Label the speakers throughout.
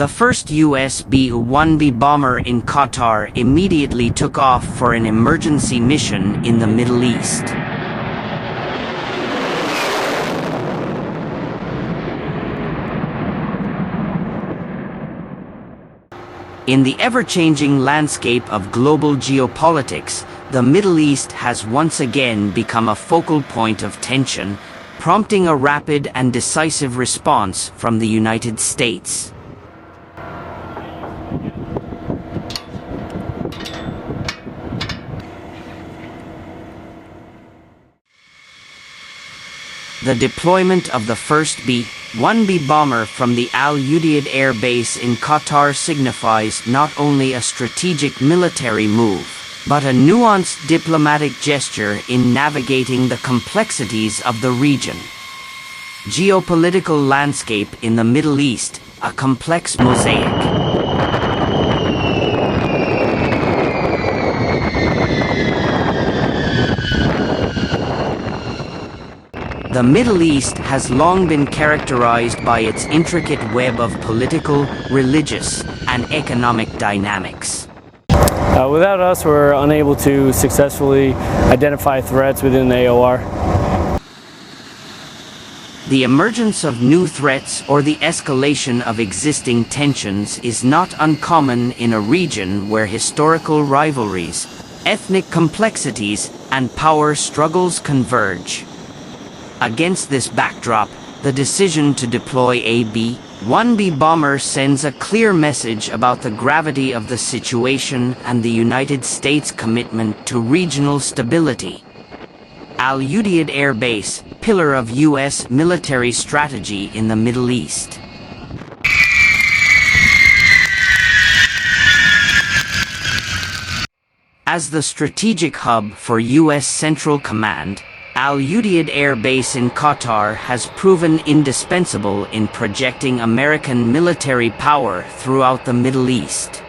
Speaker 1: first US B-1B bomber in Qatar immediately took off for an emergency mission in the Middle East. In the ever-changing landscape of global geopolitics, the Middle East has once again become a focal point of tension, prompting a rapid and decisive response from the United States. The deployment of the first B-1B bomber from the Udeid Air Base in Qatar signifies not only a strategic military move, but a nuanced diplomatic gesture in navigating the complexities of the region. Geopolitical landscape in the Middle East, a complex mosaic. The Middle East has long been characterized by its intricate web of political, religious, and economic dynamics.
Speaker 2: Without us, we're unable to successfully identify threats within the AOR.
Speaker 1: The emergence of new threats or the escalation of existing tensions is not uncommon in a region where historical rivalries, ethnic complexities, and power struggles converge. Against this backdrop, the decision to deploy a B-1B bomber sends a clear message about the gravity of the situation and the United States' commitment to regional stability. Udeid Air Base, pillar of U.S. military strategy in the Middle East. As the strategic hub for U.S. Central Command, Udeid Air Base in Qatar has proven indispensable in projecting American military power throughout the Middle East.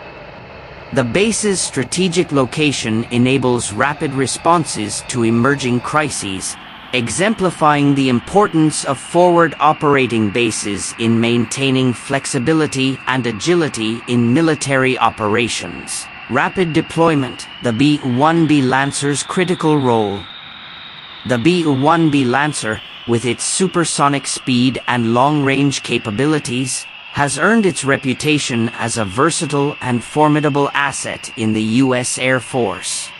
Speaker 1: The base's strategic location enables rapid responses to emerging crises, exemplifying the importance of forward operating bases in maintaining flexibility and agility in military operations. Rapid deployment, the B-1B Lancer's critical role. The B-1B Lancer, with its supersonic speed and long-range capabilities, has earned its reputation as a versatile and formidable asset in the U.S. Air Force.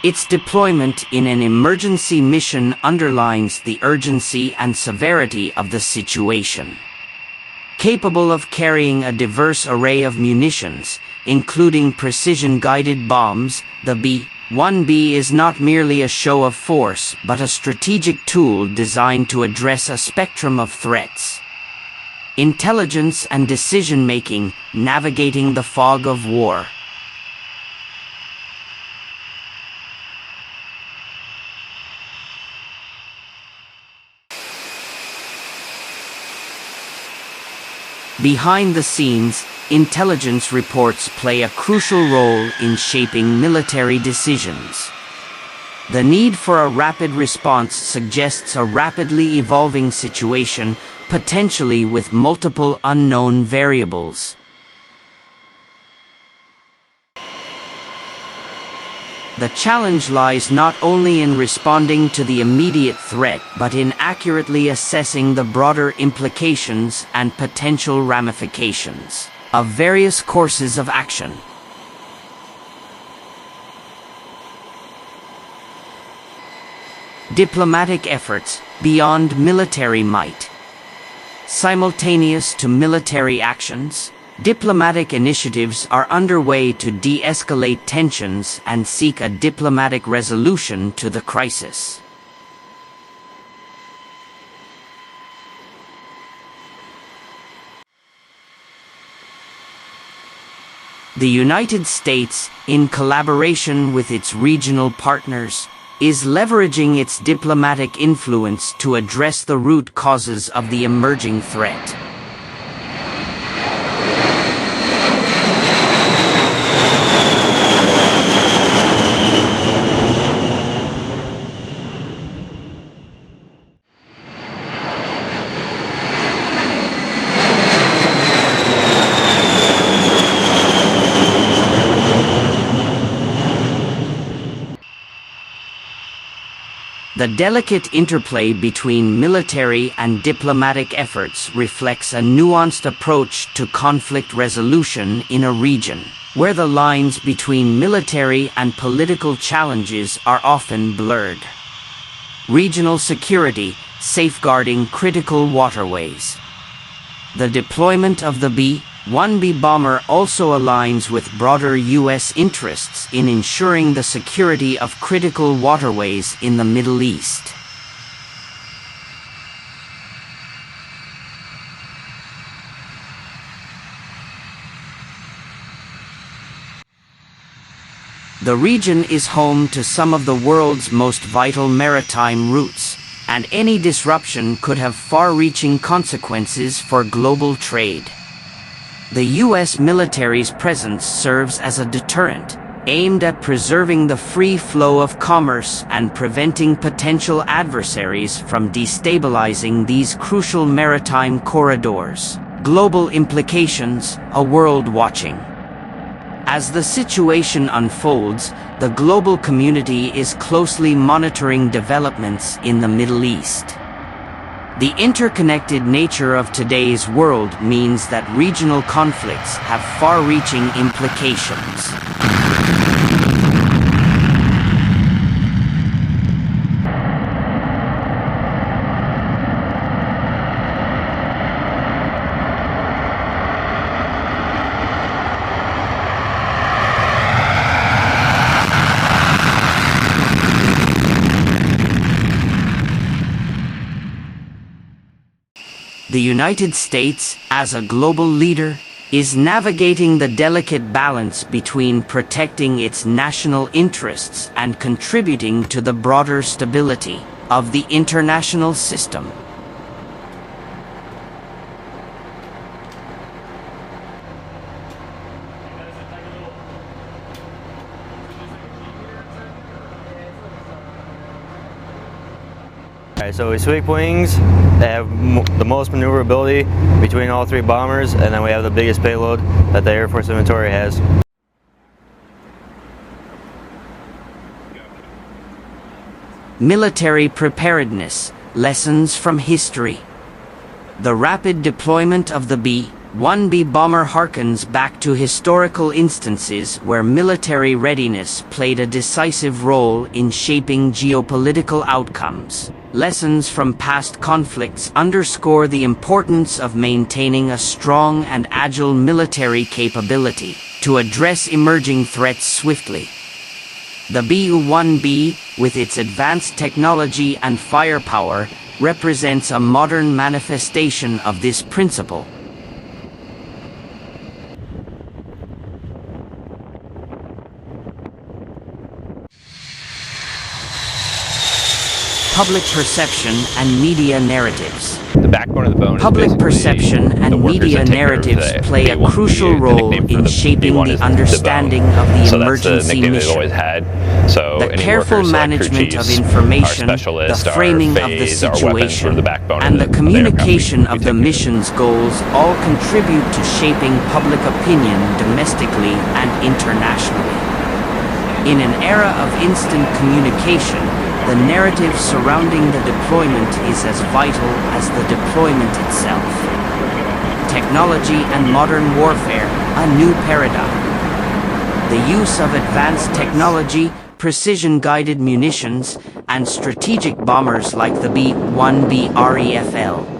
Speaker 1: Its deployment in an emergency mission underlines the urgency and severity of the situation. Capable of carrying a diverse array of munitions, including precision-guided bombs, the B-1B is not merely a show of force, but a strategic tool designed to address a spectrum of threats. Intelligence and decision-making, navigating the fog of war. Behind the scenes, intelligence reports play a crucial role in shaping military decisions. The need for a rapid response suggests a rapidly evolving situation, potentially with multiple unknown variables. The challenge lies not only in responding to the immediate threat, but in accurately assessing the broader implications and potential ramifications of various courses of action. Diplomatic efforts beyond military might. Simultaneous to military actions, diplomatic initiatives are underway to de-escalate tensions and seek a diplomatic resolution to the crisis. The United States, in collaboration with its regional partners, is leveraging its diplomatic influence to address the root causes of the emerging threat. The delicate interplay between military and diplomatic efforts reflects a nuanced approach to conflict resolution in a region where the lines between military and political challenges are often blurred. Regional security, safeguarding critical waterways. The deployment of the B-1B bomber also aligns with broader U.S. interests in ensuring the security of critical waterways in the Middle East. The region is home to some of the world's most vital maritime routes, and any disruption could have far-reaching consequences for global trade. The U.S. military's presence serves as a deterrent, aimed at preserving the free flow of commerce and preventing potential adversaries from destabilizing these crucial maritime corridors. Global implications, a world watching. As the situation unfolds, the global community is closely monitoring developments in the Middle East. The interconnected nature of today's world means that regional conflicts have far-reaching implications. The United States, as a global leader, is navigating the delicate balance between protecting its national interests and contributing to the broader stability of the international system.
Speaker 3: Alright, so we sweep wings, they have the most maneuverability between all three bombers, and then we have the biggest payload that the Air Force inventory has.
Speaker 1: Military preparedness, lessons from history. The rapid deployment of the B-1B bomber harkens back to historical instances where military readiness played a decisive role in shaping geopolitical outcomes. Lessons from past conflicts underscore the importance of maintaining a strong and agile military capability to address emerging threats swiftly. The B-1B, with its advanced technology and firepower, represents a modern manifestation of this principle. Public perception and media narratives.
Speaker 4: The backbone of the bone.
Speaker 1: Public perception and media narratives play a crucial role in shaping the understanding of the emergency mission. The careful management of information, the framing of the situation, and the communication of the mission's goals all contribute to shaping public opinion domestically and internationally. In an era of instant communication, the narrative surrounding the deployment is as vital as the deployment itself. Technology and modern warfare, a new paradigm. The use of advanced technology, precision-guided munitions, and strategic bombers like the B-1B REFL.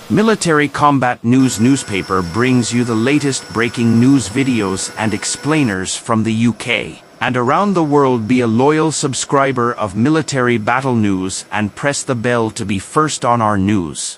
Speaker 5: Military Combat News newspaper brings you the latest breaking news videos and explainers from the UK and around the world. Be a loyal subscriber of Military Battle News and press the bell to be first on our news.